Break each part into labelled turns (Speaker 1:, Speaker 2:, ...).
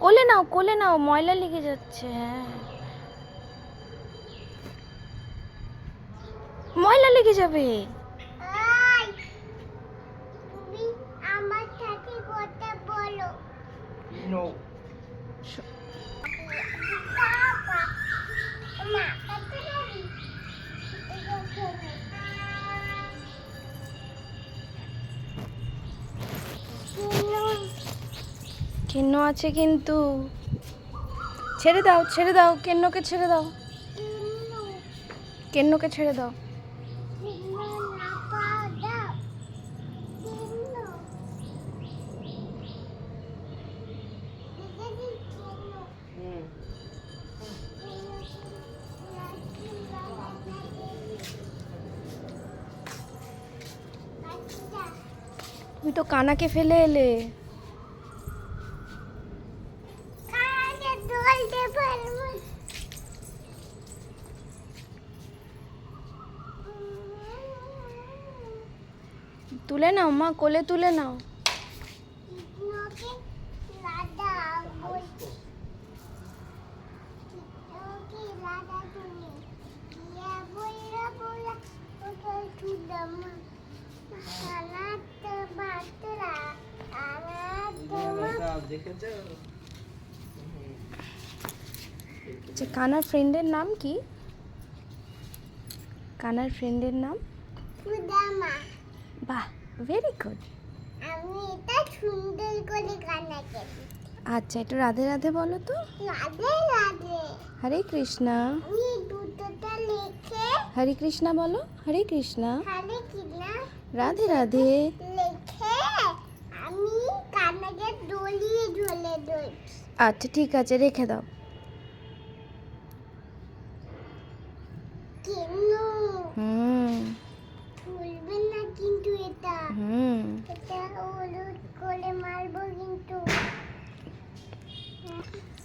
Speaker 1: কোলে নাও, ময়লা লেগে যাচ্ছে। হ্যাঁ, ময়লা লেগে যাবে।
Speaker 2: তুমি আমার সাথে কথা বলো। নো। পাপা মা কত যাবি?
Speaker 1: কেন্ন আছে কিন্তু। ছেড়ে দাও, কেন্নকে ছেড়ে দাও, কেন্নকে ছেড়ে দাও। তুমি তো কানাকে ফেলে এলে। তুলে নাও মা, কোলে তুলে নাও। আচ্ছা, কানার ফ্রেন্ডের নাম কি? কানার ফ্রেন্ডের নাম? বাহ, ভেরি গুড।
Speaker 2: আমি এটা সুন্দর করে কানাকে।
Speaker 1: আচ্ছা, একটু রাধে রাধে বলো তো।
Speaker 2: রাধে রাধে।
Speaker 1: হরে কৃষ্ণা।
Speaker 2: আমি দুটোটা লিখে।
Speaker 1: হরে কৃষ্ণা বলো। হরে কৃষ্ণা।
Speaker 2: হরে কৃষ্ণা।
Speaker 1: রাধে রাধে।
Speaker 2: লিখে আমি কানাকে দলিয়ে ঝুলে দই।
Speaker 1: আচ্ছা, ঠিক আছে, রেখে দাও।
Speaker 2: কেন?
Speaker 1: হুম।
Speaker 2: খুলবে না কিন্তু এটা।
Speaker 1: হুম।
Speaker 2: এটা হলুদ করে মারবো কিন্তু।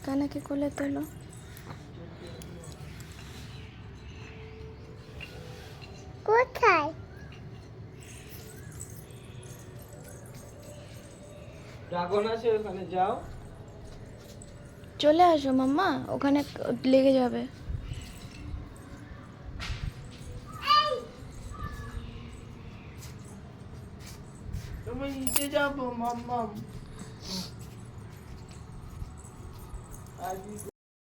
Speaker 1: কানাকে কোলে তোলো।
Speaker 2: কোথায়?
Speaker 3: ড্রাগন আছে ওখানে, যাও।
Speaker 1: চলে আসো মাম্মা, ওখানে লেগে যাবে।
Speaker 3: তুমি নিচে যাবো মাম্মাম।